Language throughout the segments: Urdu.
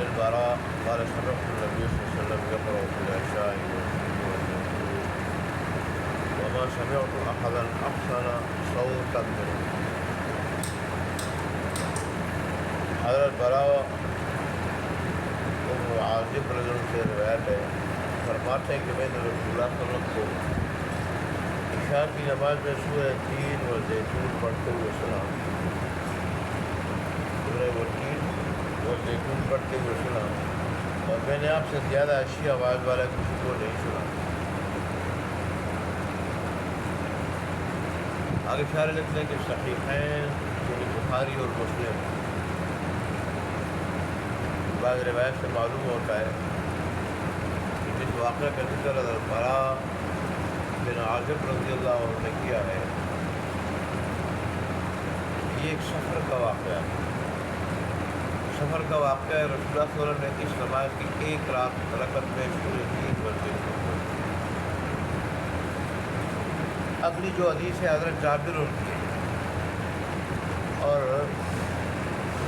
البراء قال سمعت النبي صلى الله عليه وسلم يقرأ في العشاء والفجر وما سمعت أحدا أحسن صوتا منه. حضرت براء عازب رضی اللہ سے روایت ہے، فرماتے ہیں کہ میں نے رسول اللہ صلی اللہ علیہ وسلم کو عشاء کی نماز میں سورہ تین و زیتون پڑھتے ہوئے سنا. سورہ تین و زیتون پڑھتے ہوئے سنا، اور میں نے آپ سے زیادہ اچھی آواز والا کسی کو نہیں سنا. آگے اشارے لکھتے ہیں کہ صحیحین یعنی بخاری اور مسلم، بعض روایت سے معلوم ہوتا ہے کہ جس واقعہ کا ذکر حضرت براء بن عازب رضی اللہ عنہ نے کیا ہے، یہ ایک سفر کا واقعہ ہے. سفر کا واقعہ ہے. رسول اللہ صلی اللہ علیہ وسلم نے اس نماز کی ایک رکعت میں سورہ تین پڑھی. اگلی جو حدیث ہے حضرت جابر ان کی، اور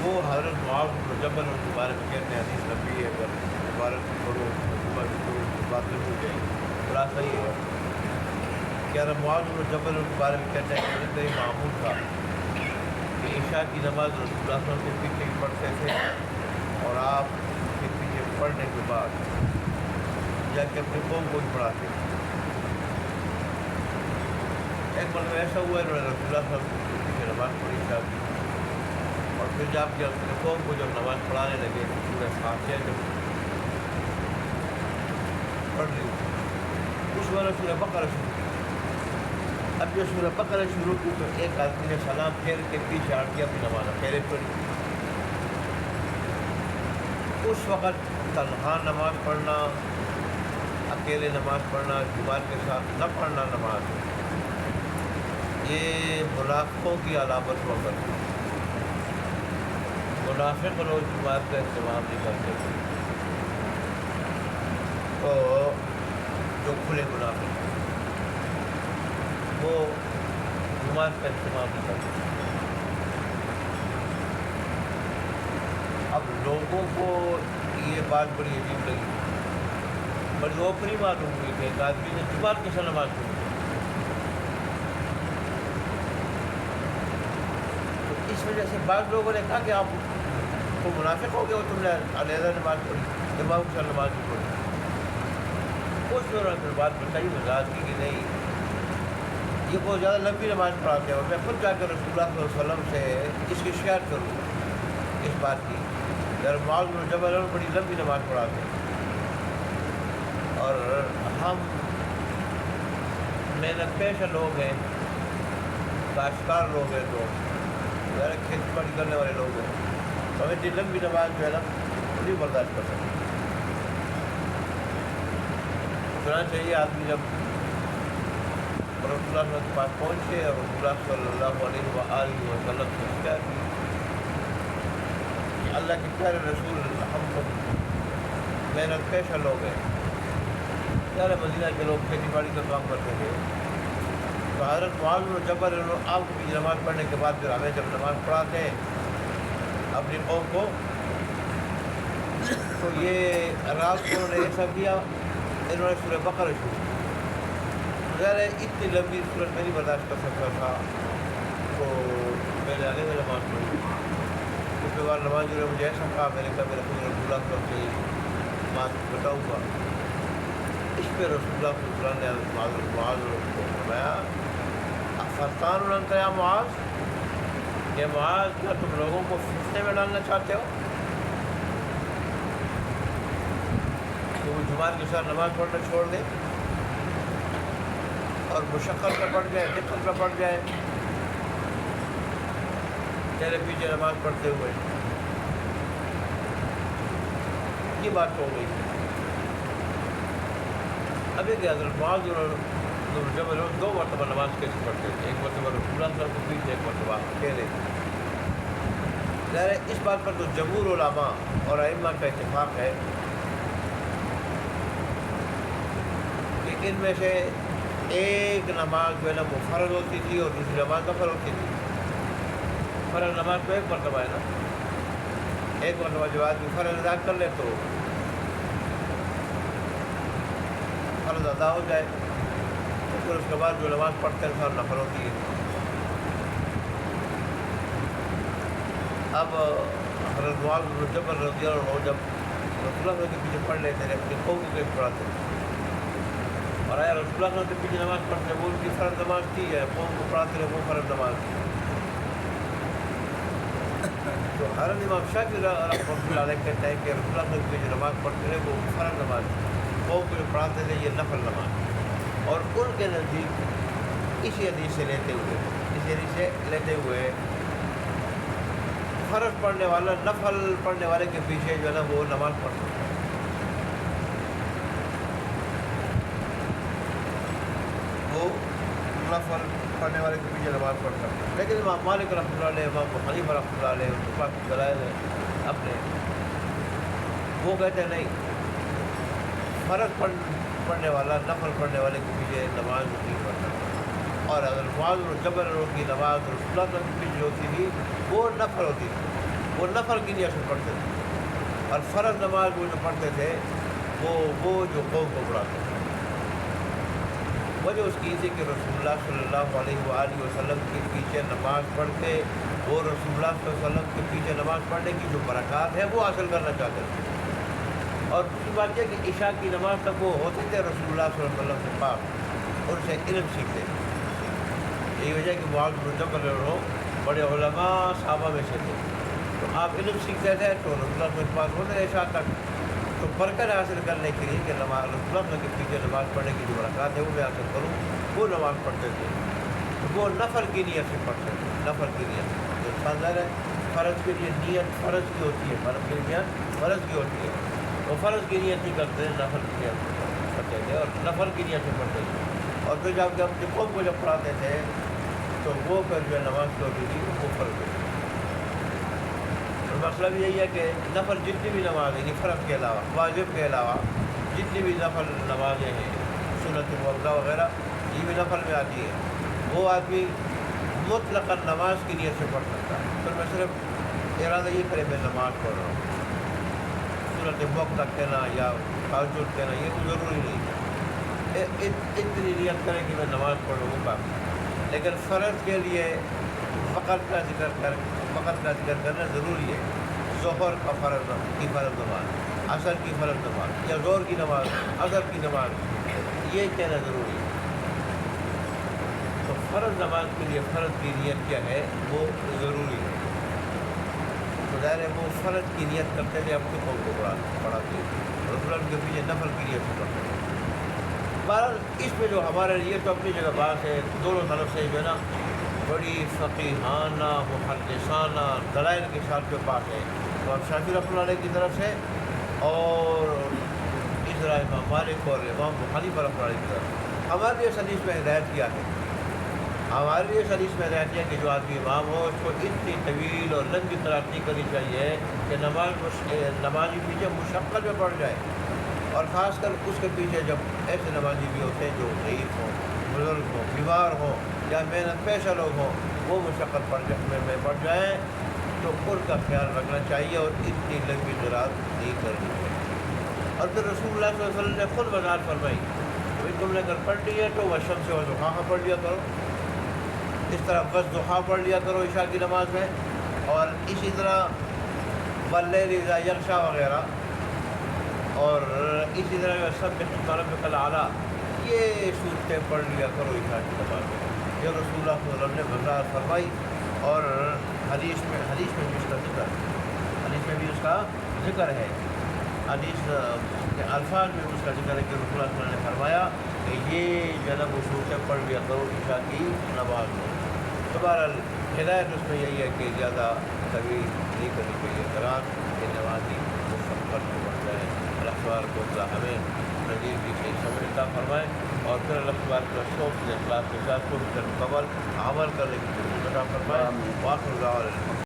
وہ حضرت معاذ بن جبل ان کے بارے میں کہتے ہیں حدیث نبی ہے، اگر عبارت پڑھو باتیں ہو گئی. خلاصہ یہ ہے کہ حضرت معاذ بن جبل ان کے بارے میں کہتے ہیں کہ یہ معمول تھا کہ عشاء کی نماز رسول اللہ صلی اللہ علیہ وسلم کے پیچھے پڑھتے تھے، اور آپ کے پیچھے پڑھنے کے بعد جا کے اپنے قوم کو بھی پڑھاتے. ایک مرتبہ ایسا ہوا ہے، انہوں نے رسول اللہ صلی اللہ علیہ وسلم کے پیچھے نماز پڑھی عشاء کی، اور پھر جب کہ اپنے قوم کو جب نماز پڑھانے لگے پورے فاتحہ جب پڑھ لی، اس وقت سورہ بقرہ شروع کی. اب جو سورہ بقرہ شروع کی تو ایک آدمی نے سلام پھیر کے پیچھے ہٹ کے اپنی نماز پھیرے پڑھی. اس وقت تنہا نماز پڑھنا، اکیلے نماز پڑھنا، جماعت کے ساتھ نہ پڑھنا نماز، یہ منافقوں کی علامت ہوا کرتی ہے. منافق لوگ جماعت کا اہتمام نہیں کرتے، تو جو کھلے منافق وہ جماعت کا اہتمام نہیں کرتے. اب لوگوں کو یہ بات بڑی عجیب لگی، بڑی اوپری معلوم ہوئی کہ ایک آدمی نے جماعت کے ساتھ نماز پڑھی. تو اس وجہ سے بعض لوگوں نے کہا کہ آپ تو منافق ہو گئے ہو، تم نے علیحدہ نماز پڑھی، امام کے ساتھ نماز نہیں پڑھی. اس دوران پھر بات بتائی وضاحت کی کہ نہیں، یہ بہت زیادہ لمبی نماز پڑھاتے ہیں، اور میں خود جا کر رسول اللہ صلی اللہ علیہ وسلم سے اس کی شکایت کروں اس بات کی. یار معاذ بن جبل بڑی لمبی نماز پڑھاتے ہیں، اور ہم محنت پیشہ لوگ ہیں، کاشتکار لوگ ہیں، تو ذرا کھیتی باڑی کرنے والے لوگ ہیں، تو ہمیں اتنی لمبی نماز جو ہے نا نہیں برداشت کر سکتے. چنانچہ یہ آدمی جب رسول اللہ صلی اللہ علیہ وسلم کے پاس پہنچے اور رسول اللہ صلی اللہ علیہ وآلہ وسلم سے شکایت کی کہ اللہ کے پیارے رسول، ہم تو محنت پیشہ لوگ ہیں، پیارے مدینہ کے لوگ کھیتی باڑی کا کام کرتے تھے، تو حضرت معاذ بن جبل آپ کی نماز پڑھنے کے بعد پھر ہمیں جب نماز پڑھاتے ہیں اپنی قوم کو، تو یہ رات کو انہوں نے ایسا کیا، انہوں نے سورہ بقرہ شروع کی. ظاہر ہے اتنی لمبی صورت میں نہیں برداشت کر سکتا تھا، تو میں نے آگے میں نماز پڑھی. اس کے بعد نماز جو ہے مجھے ایسا کہا، میں نے کہا میرے خود رسول اللہ صلی اللہ علیہ وسلم سے بات بتاؤں گا. اس پہ رسول اللہ صلی اللہ علیہ وسلم نے معاذ کو فرمایا، افرطان انت یا معاذ، کہ معاذ کیا تم لوگوں کو فتنے میں ڈالنا چاہتے ہو؟ کہ وہ جماعت کے ساتھ نماز پڑھنا چھوڑ دے اور مشقت میں پڑ جائے، دقت میں پڑ جائے تیرے پیچھے نماز پڑھتے ہوئے. یہ بات ہو گئی. اب یہ کہ حضرت معاذ بن جبل دو مرتبہ نماز کیسے پڑھتے تھے، ایک مرتبہ رسول اللہ صلی اللہ علیہ وسلم کے پیچھے، ایک مرتبہ اکیلے. ظاہر ہے اس بات پر تو جمہور علماء اور ائمہ کا اتفاق ہے کہ ان میں سے ایک نماز جو ہے نا وہ فرض ہوتی تھی اور دوسری نماز نفل ہوتی تھی. فرض نماز تو ایک مرتبہ ہے نا، ایک مرتبہ جو آدمی فرض ادا کر لے تو فرض ادا ہو جائے، تو پھر اس کے بعد جو نماز پڑھتے ہیں سب نفل ہوتی ہے۔ اب حضرت معاذ بن جبل رضی اللہ عنہ جب رسول اللہ کے پیچھے پڑھ لیتے تھے، اپنی قوم کے پڑھاتے تھے، اور آیا رسول اللہ کے پیچھے نماز پڑھتے، وہ ان کی فرض نماز تھی ہے، قوم کو پڑھاتے رہے، وہ فرض نماز تھی۔ تو حضرت امام شافعی رحمۃ اللہ علیہ کہتے ہیں کہ رسول اللہ کے پیچھے نماز پڑھتے رہے، وہ فرض نماز تھی، قوم کو جو پڑھاتے تھے یہ نفل نماز، اور ان کے نزدیک اسی حدیث سے لیتے ہوئے فرض پڑھنے والا نفل پڑھنے والے کے پیچھے جو ہے نا وہ نماز پڑھ سکتا ہے، وہ نفل پڑھنے والے کے پیچھے نماز پڑھ سکتا ہے۔ لیکن امام مالک رحمۃ اللہ علیہ، امام ابو حنیفہ رحمۃ اللہ علیہ، ان کے پاس دلائل ہیں اپنے، وہ کہتے ہیں نہیں، فرض پڑھنے والا نفل پڑھنے والے کے پیچھے نماز نہیں پڑھ سکتا۔ اور اگر معاذ بن جبل کی نماز رسول اللہ کے پیچھے جو ہوتی تھی وہ نفل ہوتی تھی، وہ نفل کی نیت سے پڑھتے تھے، اور فرض نماز وہ جو پڑھتے تھے وہ جو قوم کو پڑھاتے تھے۔ وجہ اس کی تھی کہ رسول اللہ صلی اللہ علیہ وآلہ وسلم کے پیچھے نماز پڑھتے، وہ رسول اللہ صلی اللہ علیہ وسلم کے پیچھے نماز پڑھنے کی جو برکات ہے وہ حاصل کرنا چاہتے تھے، اور دوسری بات یہ کہ عشاء کی نماز تک وہ ہوتے تھے رسول اللہ صلی اللہ علیہ وسلم سے پاک، ان سے علم سیکھتے تھے۔ یہی وجہ کہ معاذ بن جبل بڑے علماء صحابہ میں سے تھے، تو آپ علم سیکھتے تھے تو رسول اللہ کے پاس ہوتے تھے عشاء تک، تو برکت حاصل کرنے کے لیے کہ نماز رسول اللہ کے پیچھے نماز پڑھنے کی جو برکات ہے وہ میں حاصل کروں، وہ نماز پڑھتے تھے، وہ نفل کی نیت سے پڑھتے تھے، نفل کی نیت سے۔ جو فضل ہے فرض کے لیے نیت فرض کی ہوتی ہے، فرض کی نیت فرض کی ہوتی ہے، وہ فرض کی نیت نہیں کرتے تھے، نفل کی نیت پڑھتے تھے، اور نفل کی نیت سے پڑھتے تھے، اور پھر جب اپنے قوم کو جب پڑھاتے تھے تو وہ پھر جو نماز کی ہوتی تھی وہ فرض ہوتی تھی۔ مطلب یہی ہے کہ نفل جتنی بھی نماز ہیں فرض کے علاوہ، واجب کے علاوہ جتنی بھی نفل نمازیں ہیں، سنت موقع وغیرہ یہ بھی نفل میں آتی ہے، وہ آدمی مطلقاً نماز کی نیت سے پڑھ سکتا ہے۔ پھر میں صرف ارادہ یہ کرے میں نماز پڑھ رہا ہوں، سنت موقع کہنا یا تہجد کہنا یہ تو ضروری نہیں ہے، اتنی نیت کرے کہ میں نماز پڑھ رہا ہوں کافی۔ لیکن فرض کے لیے وقت کا ذکر کرنا ضروری ہے، ظہر کا فرض کی فرض نماز، عصر کی فرض نماز، یا ظہر کی نماز، عصر کی نماز، یہ کہنا ضروری ہے۔ تو فرض نماز کے لیے فرض کی نیت کیا ہے وہ ضروری ہے، تو ظاہر ہے وہ فرض کی نیت کرتے تھے، اپنے قوم کو پڑھاتے رسول اللہ کے پیچھے نفل کی نیت سے پڑھتے تھے۔ بہرحال اس میں جو ہمارے لیے تو اپنی جگہ بات ہے، دونوں طرف سے جو ہے نا بڑی فقیحانہ محدثانہ دلائل کے ساتھ جو بات ہے، اور شافعی رحمۃ اللہ علیہ کی طرف سے، اور اس طرح امام مالک اور امام ابو حنیفہ رحمۃ اللہ علیہ کی طرف۔ ہمارے لیے اس حدیث میں ہدایت کیا ہے، ہمارے لیے اس حدیث میں ہدایت کیا کہ جو آدمی امام ہو اس کو اتنی طویل اور لمبی قرات نہیں کرنی چاہیے کہ نمازی پیچھے مشقت میں پڑ جائے، اور خاص کر اس کے پیچھے جب ایسے نمازی بھی ہوتے ہیں جو ضعیف ہوں، بزرگ ہوں، بیمار ہوں، یا محنت پیشہ لوگ ہوں، وہ مشقت میں پڑ جائیں تو ان کا خیال رکھنا چاہیے، اور اتنی لمبی قرات نہیں کرنی چاہیے۔ اور پھر رسول اللہ صلی اللہ علیہ وسلم نے خود وضاحت فرمائی کہ تم نے اگر پڑھ لی ہے تو والشمس وضحاہا پڑھ لیا کرو، اس طرح والضحیٰ پڑھ لیا کرو عشاء کی نماز میں، اور اسی طرح واللیل اذا یغشی وغیرہ، اور اسی طرح سبح اسم ربک الاعلیٰ، یہ صورتیں پڑھ لیا کرو عشاء کی نماز میں۔ یہ رسول اللہ صلی اللہ علیہ وسلم نے وضاحت فرمائی، اور حدیث میں بھی اس کا ذکر ہے، حدیث میں بھی اس کا ذکر ہے، حدیث کے الفاظ میں اس کا ذکر ہے کہ رسول اللہ صلی اللہ علیہ وسلم نے فرمایا کہ یہ جنب و صورتیں پڑھ لیا کرو عشاء کی نماز میں۔ تو بہرحال ہدایت اس میں یہی ہے کہ زیادہ طویل نہیں کرنی چاہیے قرات، کہ نمازی مشقت میں بڑھ جائے۔ اللہ تبارک و تعالیٰ ہمیں نظیر کی صحیح سمجھ عطا فرمائے، اور پھر اللہ تبارک و تعالیٰ شوق سے اخلاص کے ساتھ کو مکمل عمل کرنے کی توفیق عطا فرمائے۔ وآخر دعوانا